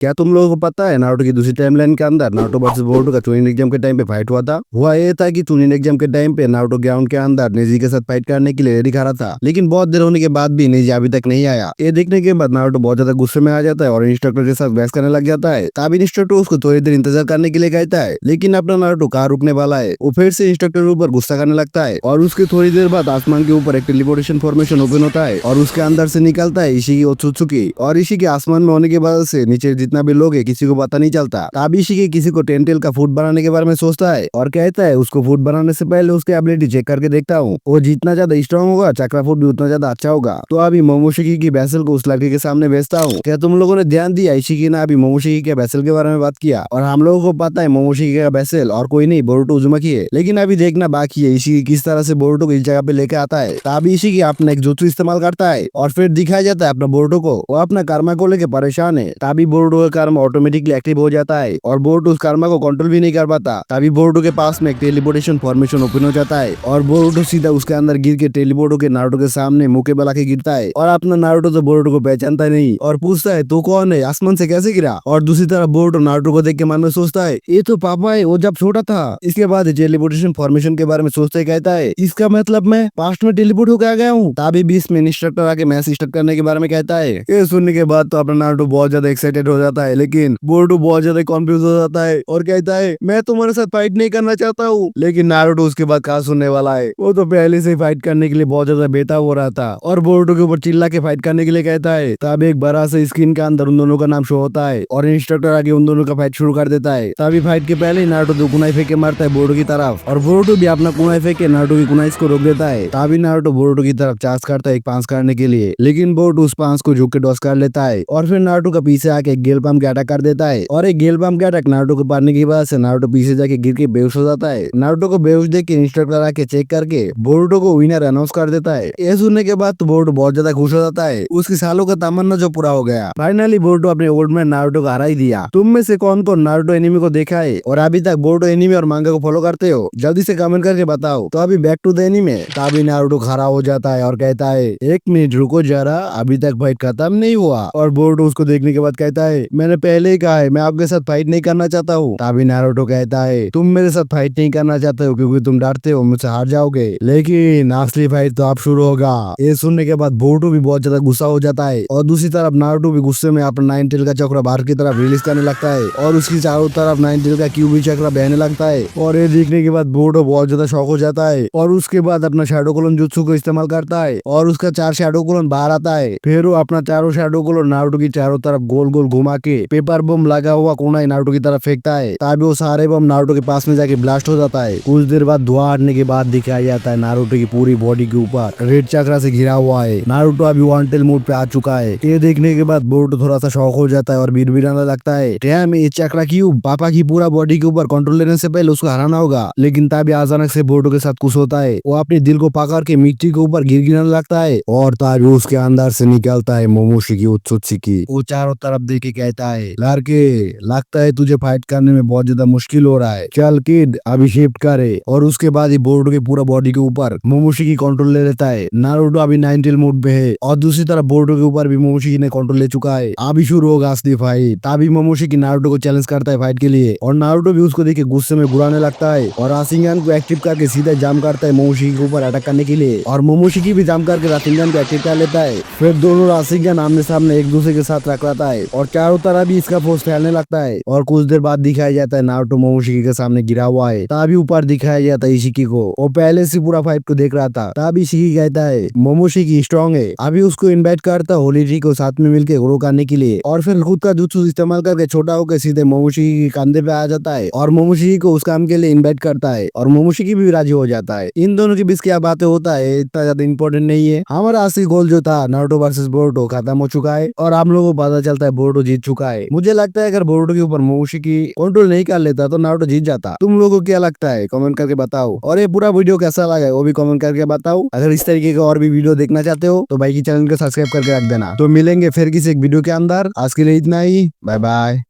क्या तुम लोगों को पता है नारुतो की दूसरी टाइमलाइन के अंदर नारुतो वर्सेस बोरुतो का चुनिन एग्जाम के टाइम पे फाइट हुआ था। हुआ ये था कि चुनिन एग्जाम के टाइम पे नारुतो ग्राउंड के अंदर नेजी के साथ फाइट करने के लिए रेडी खड़ा था, लेकिन बहुत देर होने के बाद भी नेजी अभी तक नहीं आया। ये देखने के बाद नारुतो बहुत ज्यादा गुस्से में आ जाता है और इंस्ट्रक्टर के साथ बहस करने लग जाता है। तभी इंस्ट्रक्टर उसको थोड़ी देर इंतजार करने के लिए कहता है, लेकिन अपना नारुतो कहाँ रुकने वाला है। वो फिर से इंस्ट्रक्टर के ऊपर गुस्सा करने लगता है और उसके थोड़ी देर बाद आसमान के ऊपर एक टेलीपोर्टेशन फॉर्मेशन ओपन होता है और उसके अंदर से निकलता है इशिकी ओत्सुत्सुकी। और इशिकी आसमान में होने की वजह से नीचे जितना भी लोग है किसी को पता नहीं चलता। तभी इशिकी किसी को टेंटेल का फूड बनाने के बारे में सोचता है और कहता है उसको फूड बनाने से पहले उसकी एबिलिटी चेक करके देखता हूँ, वो जितना ज्यादा स्ट्रॉन्ग होगा चक्रा फूड भी उतना ज्यादा अच्छा होगा। तो अभी मोमोशिकी की बैसल को उस लड़के के सामने भेजता हूँ। क्या तुम लोगों ने ध्यान दिया, इशिकी ने अभी मोमोशिकी के बैसल के बारे में बात किया और हम लोगों को पता है मोमोशिकी का बैसल और कोई नहीं बोरुतो उजुमाकी है। लेकिन अभी देखना बाकी है इशिकी किस तरह से बोरुतो को इस जगह पे लेके आता है। तभी इशिकी अपना एक जुत्सु इस्तेमाल करता है और फिर दिखाया जाता है अपना बोरुतो को वो अपना कर्मा को लेके परेशान है। तभी बोरुतो का कर्मा ऑटोमेटिकली एक्टिव हो जाता है और बोरुतो उस कर्मा को कंट्रोल भी नहीं कर पाता। तभी बोरुतो के पास में एक टेलीपोर्टेशन फॉर्मेशन ओपन हो जाता है और बोरुतो सीधा उसके अंदर गिर के टेलीपोर्ट के नारुतो के सामने मुके बला के गिरता है और अपना नारुतो तो बोरुतो को पहचानता नहीं और पूछता है तू कौन है, आसमान से कैसे गिरा। और दूसरी तरफ बोरुतो नारुतो को देख के मन में सोचता है ये तो पापा है, वो जब छोटा था। इसके बाद टेलीपोर्टेशन फॉर्मेशन के बारे में सोचते ही कहता है इसका मतलब मैं पास्ट में टेलीपोर्ट होकर आ गया हूँ। तभी बीच में इंस्ट्रक्टर आके मैच स्टार्ट करने के बारे में कहता है। ये सुनने के बाद तो अपना नारुतो बहुत ज्यादा एक्साइटेड हो जाता है, लेकिन बोरुतो बहुत ज्यादा कॉन्फ्यूज हो जाता है और कहता है मैं तुम्हारे साथ फाइट नहीं करना चाहता हूँ। लेकिन नारुतो उसके बाद कहा सुनने वाला है, वो तो पहले से फाइट करने के लिए बहुत ज्यादा बेताब हो रहा था और बोरुतो के ऊपर चिल्ला के फाइट करने के लिए कहता है। तब एक बड़ा सा स्क्रीन के अंदर उन दोनों का नाम शो होता है और इंस्ट्रक्टर आगे उन दोनों का फाइट शुरू कर देता है। तभी फाइट के पहले ही नारुतो दो कुनाई फेंक के मारता है बोरुतो की तरफ और बोरुतो भी अपना कुनाई फेंक के नारुतो की कुनाई को रोक देता है। तभी नारुतो बोरुतो की तरफ चार्ज करता है एक पांच करने के लिए, लेकिन बोरुतो उस पांच को झुक के डॉस कर लेता है और फिर नारुतो का पीछे आके एक गेल पंप के अटैक कर देता है और एक गेल पंप के अटैक नारुतो को पारने की वजह से नारुतो पीछे जाके गिर के बेहोश हो जाता है। नारुतो को बेहोश देख के इंस्ट्रक्टर आके चेक करके बोरुतो को विनर अनाउंस कर देता है। ये सुनने के बाद तो बोरुतो बहुत ज्यादा खुश हो जाता है, उसकी सालों का तमन्ना जो पूरा हो गया। फाइनली बोरुतो अपने ओल्ड मैन नारुतो को हरा ही दिया। तुम में से कौन कौन नारुतो एनिमे को देखा है और अभी तक बोरुतो एनिमे और मांगा को फॉलो करते हो, जल्दी से कमेंट करके बताओ। तो अभी बैक टू द एनिमे। तभी नारुतो खड़ा हो जाता है और कहता है एक मिनट रुको जरा, अभी तक फाइट खत्म नहीं हुआ। और बोरुतो उसको देखने के बाद कहता है मैंने पहले ही कहा है मैं आपके साथ फाइट नहीं करना चाहता हूँ। तभी नारुतो कहता है तुम मेरे साथ फाइट नहीं करना चाहते हो क्योंकि तुम डरते हो मुझसे हार जाओगे, लेकिन असली फाइट तो अब शुरू होगा। ये सुनने के बाद बोरुतो भी बहुत ज्यादा गुस्सा हो जाता है और दूसरी तरफ नारुतो भी गुस्से में अपना नाइन टेल का चक्र बाहर की तरफ रिलीज करने लगता है और उसकी चारों तरफ नाइन टेल का क्यूबी चक्र बहने लगता है। और ये देखने के बाद बोरुतो बहुत ज्यादा शॉक हो जाता है और उसके बाद अपना शैडो क्लोन जुत्सु को इस्तेमाल करता है और उसका 4 शैडो क्लोन बाहर आता है। फिर वो अपना चारों शैडो क्लोन नारुतो की चारों तरफ गोल गोल घुमा के पेपर बम लगा हुआ कुनाई नारुतो की तरफ फेंकता है। तभी वो सारे बम नारुतो के पास में जाके ब्लास्ट हो जाता है। कुछ देर बाद धुआं हटने के बाद दिखाया जाता है नारुतो की पूरी बॉडी के ऊपर रेड चक्रा से घिरा हुआ है। नारुतो अभी वांटेल मोड पे आ चुका है। ये देखने के बाद बोरुतो थोड़ा सा शॉक हो जाता है और बिड़बिड़ाने लगता है डैम ये चक्रा क्यों, पापा की पूरा बॉडी के ऊपर कंट्रोल लेने से पहले उसको हराना होगा। लेकिन तभी अचानक से बोरुतो के साथ कुछ होता है, वो अपने दिल को पकड़ के मिट्टी के ऊपर गिराने लगता है और तभी उसके अंदर से निकलता है मोमोशिकी ओत्सुत्सुकी। वो चारों तरफ देख के कहता है लड़के लगता है तुझे फाइट करने में बहुत ज्यादा मुश्किल हो रहा है, चल किड अभी शिफ्ट करे। और उसके बाद ही बोरुतो के पूरा बॉडी के ऊपर मोमोशिकी कंट्रोल ले लेता है। नारुतो अभी नाइन टेल मोड पे है और दूसरी तरफ बोरुतो के ऊपर भी मोमोशिकी ने कंट्रोल ले चुका है। अभी शुरू होगा असली फाइट। तभी मोमोशिकी नारुतो को चैलेंज करता है फाइट के लिए और नारुतो भी उसको देख के गुस्से में गुड़ाने लगता है और राशिंगन को एक्टिव करके सीधा जाम करता है मोमोशिकी के ऊपर अटैक करने के लिए और मोमोशिकी भी जाम करके राशिंगन को एक्टिव कर लेता है। फिर दोनों राशिंगन आमने सामने एक दूसरे के साथ टकराता है और चारों तरफ भी इसका फोर्स फैलने लगता है और कुछ देर बाद दिखाया जाता है नारुतो मोमोशिकी के सामने गिरा हुआ है। तभी ऊपर दिखाया जाता है इशिकी को, वो पहले से पूरा फाइट को देख रहा था। तभी इशिकी कहता है मोमोशिकी स्ट्रॉन्ग है, अभी उसको इनवाइट करता है होली ट्री को साथ में मिलकर ग्रो करने के लिए और फिर खुद का जुत्सु इस्तेमाल करके छोटा होकर सीधे मोमोशिकी के कंधे पे आ जाता है और मोमोशिकी को उस काम के लिए इनवाइट करता है और मोमोशिकी भी राजी हो जाता है। इन दोनों के बीच क्या बातें होता है इतना ज्यादा इंपॉर्टेंट नहीं है। हमारा असली गोल जो था नारुतो वर्सेस बोरुतो खत्म हो चुका है और हम लोगों को पता चलता है बोरुतो जीत चुका है। मुझे लगता है अगर बोरुतो के ऊपर मोमोशिकी कंट्रोल नहीं कर लेता तो नारुतो जीत जाता। तुम लोगों को क्या लगता है कमेंट करके बताओ और ये पूरा वीडियो कैसा लगा है वो भी कमेंट करके बताओ। अगर इस तरीके का और भी वीडियो देखना चाहते हो तो भाई की चैनल को सब्सक्राइब करके रख देना। तो मिलेंगे फिर किसी एक वीडियो के अंदर, आज के लिए इतना ही, बाय बाय।